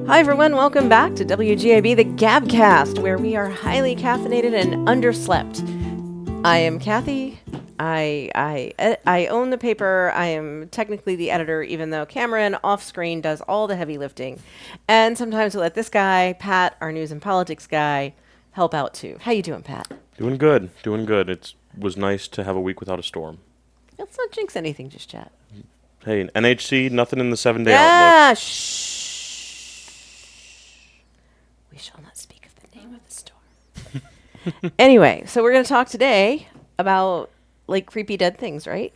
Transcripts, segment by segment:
Hi everyone, welcome back to WGAB, the GabCast, where we are highly caffeinated and underslept. I am Kathy. I own the paper. I am technically the editor, even though Cameron off-screen does all the heavy lifting. And sometimes we let this guy, Pat, our news and politics guy, help out too. How you doing, Pat? Doing good. It was nice to have a week without a storm. Let's not jinx anything just yet. Hey, NHC, nothing in the 7-day outlook. Yeah, shh. We shall not speak of the name of the storm. Anyway, so we're going to talk today about, like, creepy dead things, right?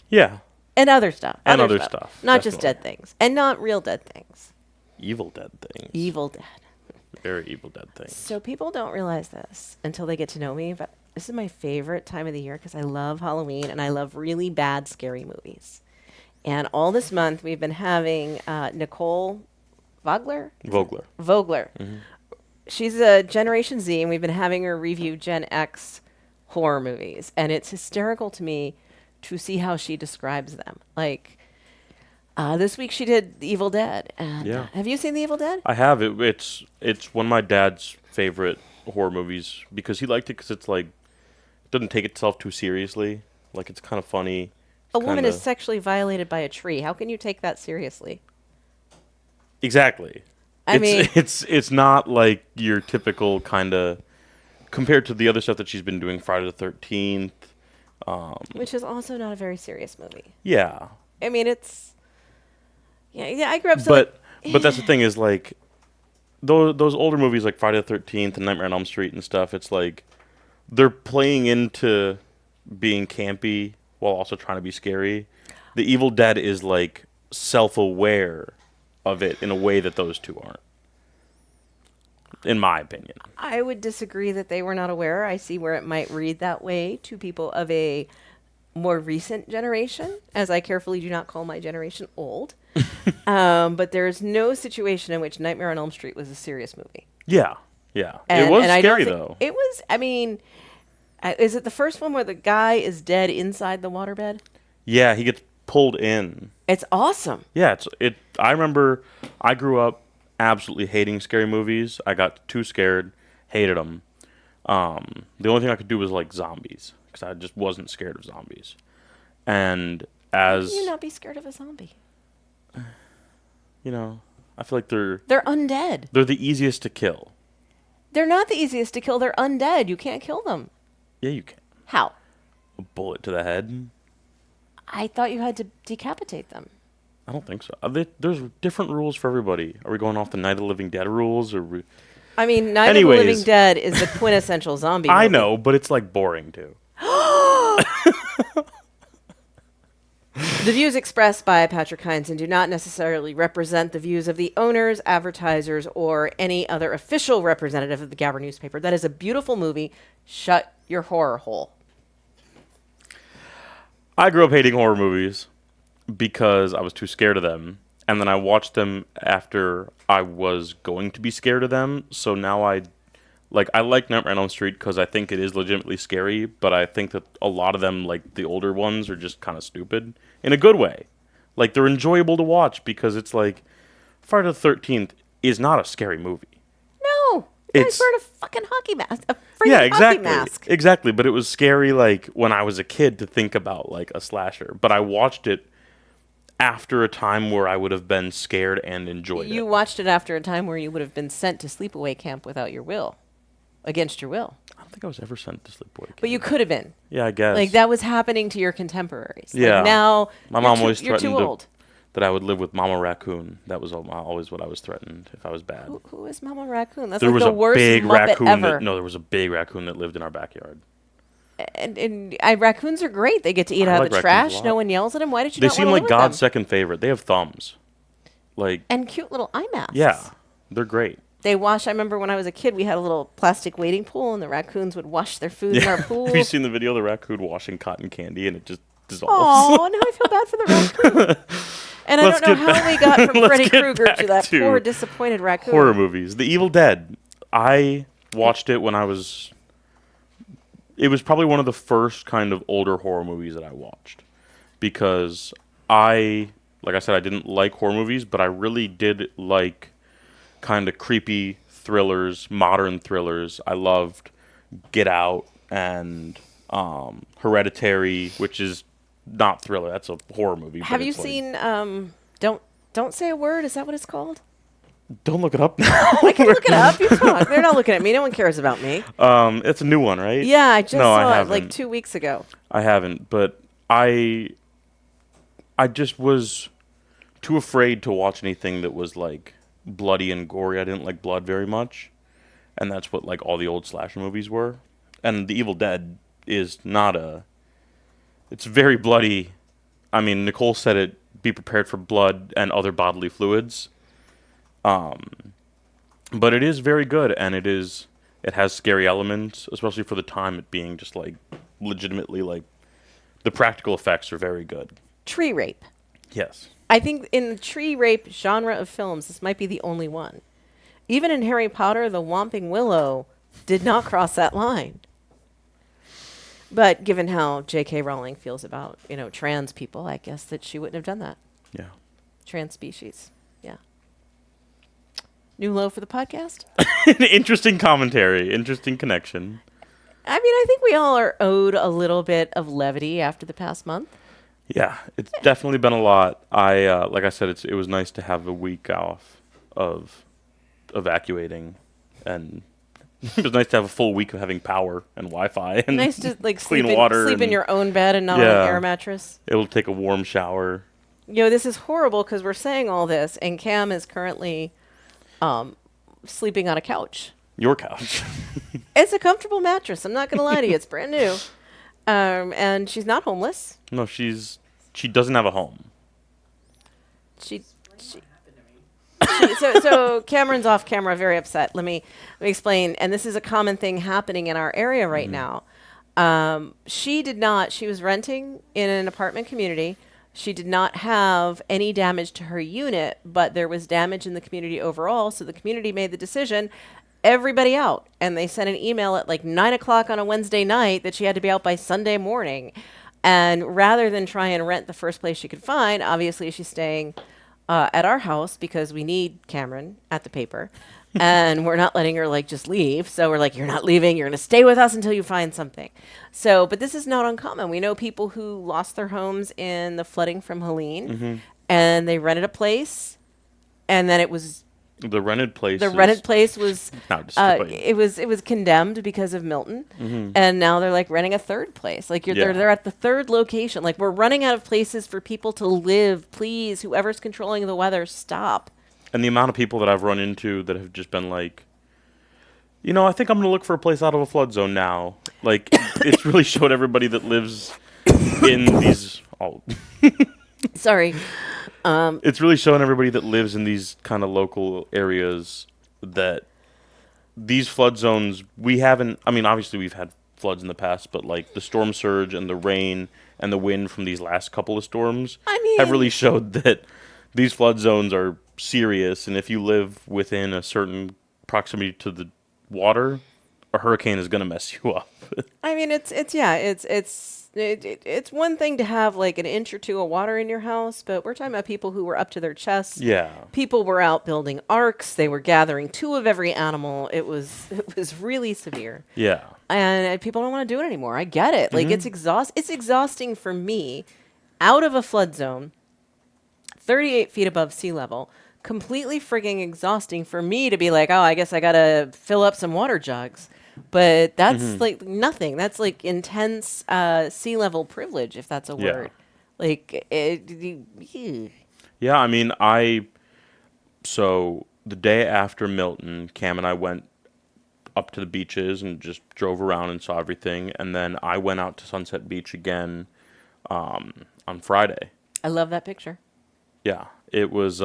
Yeah. And other stuff. And other stuff. Not just dead things. And not real dead things. Evil dead things. Evil dead. Very evil dead things. So people don't realize this until they get to know me, but this is my favorite time of the year because I love Halloween and I love really bad, scary movies. And all this month we've been having Nicole Vogler. Mm-hmm. She's a Generation Z, and we've been having her review Gen X horror movies. And it's hysterical to me to see how she describes them. Like, this week she did The Evil Dead. And, Yeah. Have you seen The Evil Dead? I have. It's one of my dad's favorite horror movies because he liked it because it's like, it doesn't take itself too seriously. Like, it's kind of funny. A woman is sexually violated by a tree. How can you take that seriously? Exactly. It's not like your typical kind of, compared to the other stuff that she's been doing, Friday the 13th. Which is also not a very serious movie. Yeah. I mean, it's... Yeah, I grew up... But that's the thing is, like, those older movies like Friday the 13th and Nightmare on Elm Street and stuff, it's like, they're playing into being campy while also trying to be scary. The Evil Dead is, like, self-aware of it in a way that those two aren't, in my opinion. I would disagree that they were not aware. I see where it might read that way to people of a more recent generation, as I carefully do not call my generation old. But there's no situation in which Nightmare on Elm Street was a serious movie. Yeah. It was scary, though. It was, I mean, is it the first one where the guy is dead inside the waterbed? Yeah, he gets pulled in. It's awesome. Yeah, I remember I grew up absolutely hating scary movies. I got too scared, hated them. The only thing I could do was like zombies because I just wasn't scared of zombies. And as... How can you not be scared of a zombie? You know, I feel like they're undead. They're the easiest to kill. They're not the easiest to kill. They're undead. You can't kill them. Yeah, you can. How? A bullet to the head. I thought you had to decapitate them. I don't think so. There's different rules for everybody. Are we going off the Night of the Living Dead rules? I mean, Night of the Living Dead is the quintessential zombie movie. I know, but it's like boring too. The views expressed by Patrick Heinzen do not necessarily represent the views of the owners, advertisers, or any other official representative of the Gabber newspaper. That is a beautiful movie. Shut your horror hole. I grew up hating horror movies because I was too scared of them. And then I watched them after I was going to be scared of them. So now I like Nightmare on Elm Street because I think it is legitimately scary. But I think that a lot of them, like the older ones, are just kind of stupid in a good way. Like, they're enjoyable to watch because it's like Friday the 13th is not a scary movie. No. It's wearing a fucking hockey mask. Exactly. Hockey mask. Exactly. But it was scary, like, when I was a kid to think about, like, a slasher. But I watched it after a time where I would have been scared and enjoyed it. You watched it after a time where you would have been sent to sleepaway camp without your will. Against your will. I don't think I was ever sent to sleepaway camp. But you could have been. Yeah, I guess. Like, that was happening to your contemporaries. Yeah. Like, now, my mom always you're too threatened old. that I would live with Mama Raccoon. That was always what I was threatened if I was bad. Who is Mama Raccoon? That's there like was the a worst big Muppet raccoon ever. there was a big raccoon that lived in our backyard. And raccoons are great. They get to eat out of the trash. No one yells at them. Why did you They not seem want to like live God's with them? second favorite. They have thumbs. And cute little eye masks. Yeah, they're great. They wash. I remember when I was a kid, we had a little plastic wading pool, and the raccoons would wash their food in our pool. Have you seen the video of the raccoon washing cotton candy and it just dissolves? Oh, now I feel bad for the raccoon. And I don't know how we got from Freddy Krueger to that poor, disappointed raccoon. Horror movies. The Evil Dead. I watched it when I was... It was probably one of the first kind of older horror movies that I watched. because like I said, I didn't like horror movies, but I really did like kind of creepy thrillers, modern thrillers. I loved Get Out and Hereditary, which is not thriller. That's a horror movie. Have you seen Don't Say a Word? Is that what it's called? Don't look it up now. I can look it up. You talk. They're not looking at me. No one cares about me. It's a new one, right? Yeah, I just saw it like haven't. 2 weeks ago. I haven't, but I just was too afraid to watch anything that was like bloody and gory. I didn't like blood very much, and that's what like all the old slasher movies were. And The Evil Dead is not it's very bloody. I mean, Nicole said it, be prepared for blood and other bodily fluids. But it is very good, and it has scary elements, especially for the time, it being just like legitimately like the practical effects are very good. Tree rape. Yes. I think in the tree rape genre of films, this might be the only one. Even in Harry Potter, the Whomping Willow did not cross that line. But given how J.K. Rowling feels about, trans people, I guess that she wouldn't have done that. Yeah. Trans species. Yeah. New low for the podcast? Interesting commentary. Interesting connection. I mean, I think we all are owed a little bit of levity after the past month. Yeah, it's definitely been a lot. Like I said, it was nice to have a week off of evacuating, and it was nice to have a full week of having power and Wi-Fi and nice to like clean water. Sleep in your own bed and not on an air mattress. Able to take a warm shower. This is horrible because we're saying all this, and Cam is currently sleeping on a couch. Your couch. It's a comfortable mattress. I'm not going to lie to you. It's brand new. And she's not homeless. No, she doesn't have a home. So Cameron's off camera, very upset. Let me explain. And this is a common thing happening in our area right now. She was renting in an apartment community. She did not have any damage to her unit, but there was damage in the community overall. So the community made the decision, everybody out. And they sent an email at like 9 o'clock on a Wednesday night that she had to be out by Sunday morning. And rather than try and rent the first place she could find, obviously she's staying at our house because we need Cameron at the paper. And we're not letting her like just leave. So we're like, you're not leaving. You're going to stay with us until you find something. So, but this is not uncommon. We know people who lost their homes in the flooding from Helene, and they rented a place, and then it was the rented place. The rented place was it was condemned because of Milton, and now they're like renting a third place. Like they're at the third location. Like, we're running out of places for people to live. Please, whoever's controlling the weather, stop. And the amount of people that I've run into that have just been like, I think I'm going to look for a place out of a flood zone now. Like, it's really showed everybody that lives in these... Sorry. It's really showing everybody that lives in these kind of local areas that these flood zones, we haven't... I mean, obviously we've had floods in the past, but like the storm surge and the rain and the wind from these last couple of storms have really showed that these flood zones are serious, and if you live within a certain proximity to the water, a hurricane is going to mess you up. I mean, it's one thing to have like an inch or two of water in your house, but we're talking about people who were up to their chests. Yeah. People were out building arks. They were gathering 2 of every animal. It was really severe. Yeah. And people don't want to do it anymore. I get it. Like, it's exhausting for me, out of a flood zone, 38 feet above sea level, completely frigging exhausting for me to be like, oh, I guess I got to fill up some water jugs. But that's like nothing. That's like intense sea level privilege, if that's a word. Like, yeah, I mean, so the day after Milton, Cam and I went up to the beaches and just drove around and saw everything. And then I went out to Sunset Beach again on Friday. I love that picture. Yeah, it was...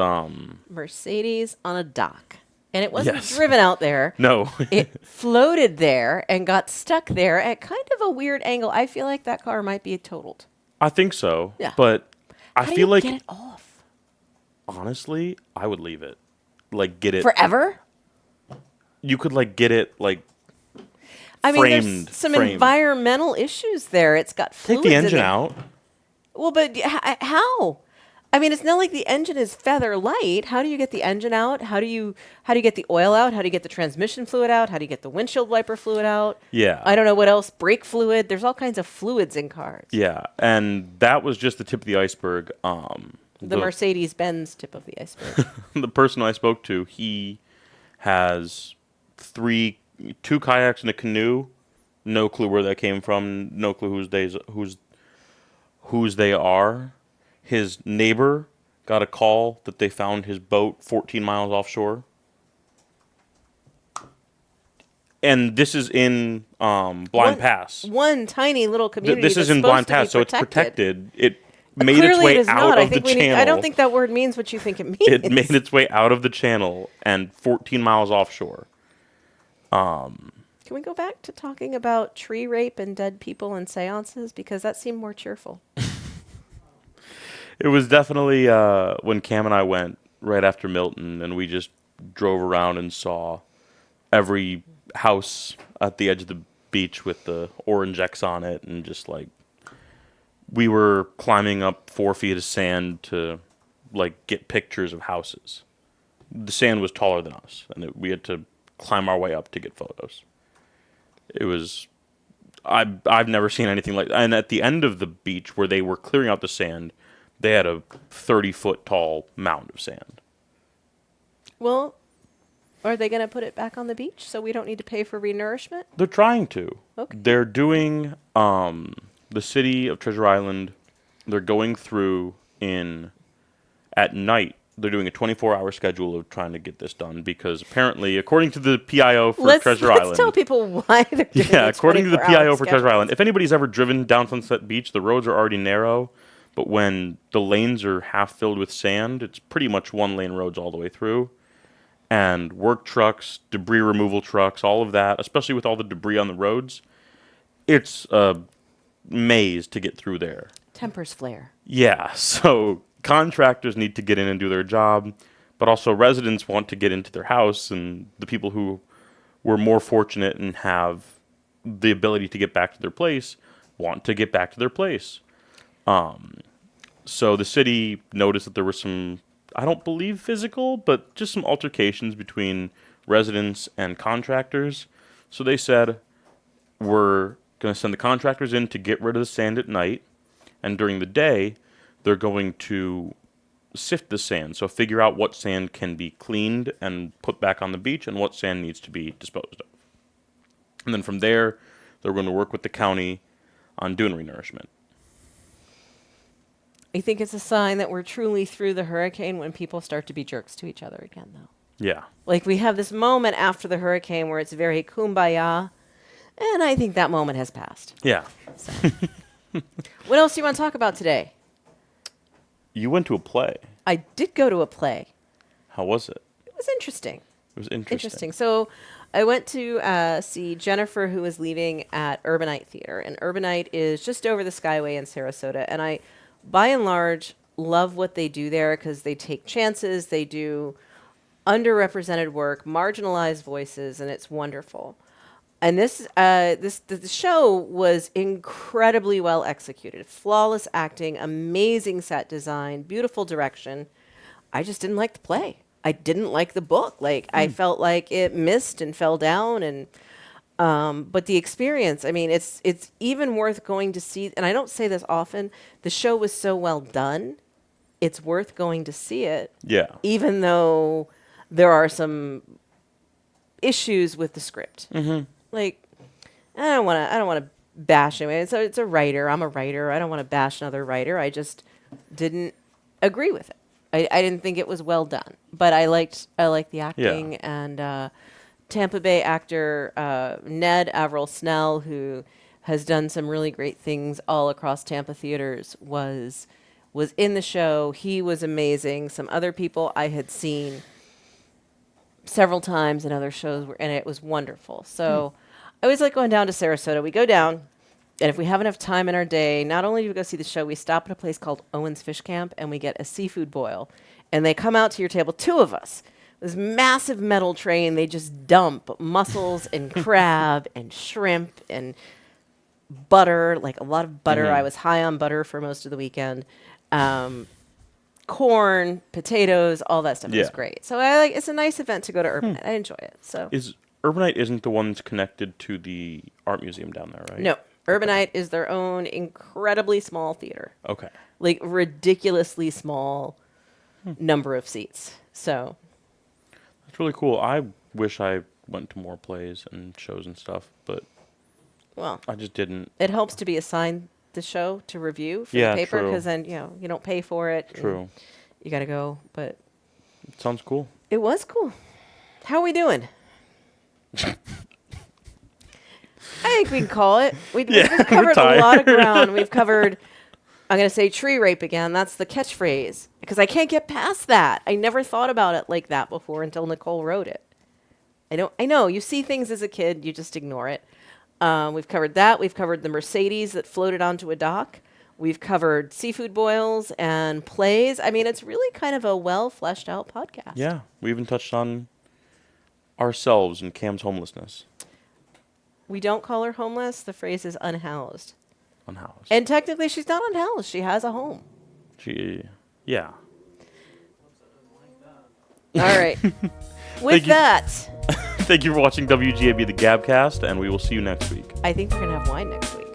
Mercedes on a dock. And it wasn't driven out there. No. It floated there and got stuck there at kind of a weird angle. I feel like that car might be totaled. I think so. Yeah. But I feel like... get it off? Honestly, I would leave it. Like, get it... Forever? You could, like, get it, like... I mean, there's some environmental issues there. It's got fluids Take the engine out. Well, but how? I mean, it's not like the engine is feather light. How do you get the engine out? How do you get the oil out? How do you get the transmission fluid out? How do you get the windshield wiper fluid out? Yeah. I don't know what else. Brake fluid. There's all kinds of fluids in cars. Yeah, and that was just the tip of the iceberg. The Mercedes-Benz tip of the iceberg. The person I spoke to, he has two kayaks and a canoe. No clue where that came from. No clue whose they are. His neighbor got a call that they found his boat 14 miles offshore. And this is in Blind Pass. One tiny little community. This is in Blind Pass, so it's protected. It made Clearly its way it is out not. of the channel. I don't think that word means what you think it means. It made its way out of the channel and 14 miles offshore. Can we go back to talking about tree rape and dead people and seances? Because that seemed more cheerful. It was definitely when Cam and I went right after Milton, and we just drove around and saw every house at the edge of the beach with the orange X on it, and just like we were climbing up 4 feet of sand to like get pictures of houses. The sand was taller than us, and we had to climb our way up to get photos. It was I've never seen anything like that. And at the end of the beach where they were clearing out the sand, they had a 30-foot tall mound of sand. Well, are they going to put it back on the beach so we don't need to pay for renourishment? They're trying to. Okay. They're doing the city of Treasure Island. They're going through at night. They're doing a 24-hour schedule of trying to get this done because apparently, according to the PIO for Treasure Island... Let's tell people why they're doing Yeah, according to the PIO for schedule. Treasure Island, if anybody's ever driven down Sunset Beach, the roads are already narrow, but when the lanes are half filled with sand, it's pretty much one-lane roads all the way through. And work trucks, debris removal trucks, all of that, especially with all the debris on the roads, it's a maze to get through there. Tempers flare. Yeah, so contractors need to get in and do their job, but also residents want to get into their house, and the people who were more fortunate and have the ability to get back to their place want to get back to their place. So the city noticed that there were some, I don't believe physical, but just some altercations between residents and contractors. So they said, we're going to send the contractors in to get rid of the sand at night, and during the day, they're going to sift the sand. So figure out what sand can be cleaned and put back on the beach and what sand needs to be disposed of. And then from there, they're going to work with the county on doing renourishment. I think it's a sign that we're truly through the hurricane when people start to be jerks to each other again, though. Yeah. Like, we have this moment after the hurricane where it's very kumbaya, and I think that moment has passed. Yeah. So. What else do you want to talk about today? You went to a play. I did go to a play. How was it? It was interesting. It was interesting. So I went to see Jennifer, who was leaving at Urbanite Theater. And Urbanite is just over the Skyway in Sarasota. And I, by and large, love what they do there because they take chances. They do underrepresented work, marginalized voices, and it's wonderful. And the show was incredibly well executed. Flawless acting, amazing set design, beautiful direction. I just didn't like the play. I didn't like the book. I felt like it missed and fell down. And but the experience, I mean, it's even worth going to see. And I don't say this often. The show was so well done. It's worth going to see it. Yeah. Even though there are some issues with the script. Mm-hmm. Like, I don't want to bash him. So it's a writer. I'm a writer. I don't want to bash another writer. I just didn't agree with it. I didn't think it was well done. But I liked the acting. Yeah. And Tampa Bay actor Ned Averill Snell, who has done some really great things all across Tampa theaters, was in the show. He was amazing. Some other people I had seen several times in other shows, and it was wonderful. So I always like going down to Sarasota. We go down, and if we have enough time in our day, not only do we go see the show, we stop at a place called Owen's Fish Camp, and we get a seafood boil. And they come out to your table, 2 of us, this massive metal tray, and they just dump mussels and crab and shrimp and butter, like a lot of butter. Mhm. I was high on butter for most of the weekend. Corn, potatoes, all that stuff. It was Yeah. great. So I like. It's a nice event to go to Urbanite. I enjoy it. So Is Urbanite isn't the one that's connected to the art museum down there, right? no, Urbanite is their own incredibly small theater, Okay. like ridiculously small number of seats. So That's really cool. I wish I went to more plays and shows and stuff, but well, I just didn't. it helps to be assigned the show to review for Yeah, the paper true. because then you don't pay for it. and True. You got to go, but It sounds cool. it was cool. How are we doing? I think we can call it. We've Yeah, covered we're a lot of tired. ground. We've covered, I'm going to say tree rape again. That's the catchphrase because I can't get past that. I never thought about it like that before until Nicole wrote it. I know. You see things as a kid, you just ignore it. We've covered that. We've covered the Mercedes that floated onto a dock. We've covered seafood boils and plays. I mean, it's really kind of a well fleshed out podcast. Yeah. We even touched on ourselves and Cam's homelessness. We don't call her homeless. The phrase is unhoused. Unhoused. And technically, she's not unhoused. She has a home. Yeah. All right. With Thank you. that, Thank you for watching WGAB the GabCast, and we will see you next week. I think we're going to have wine next week.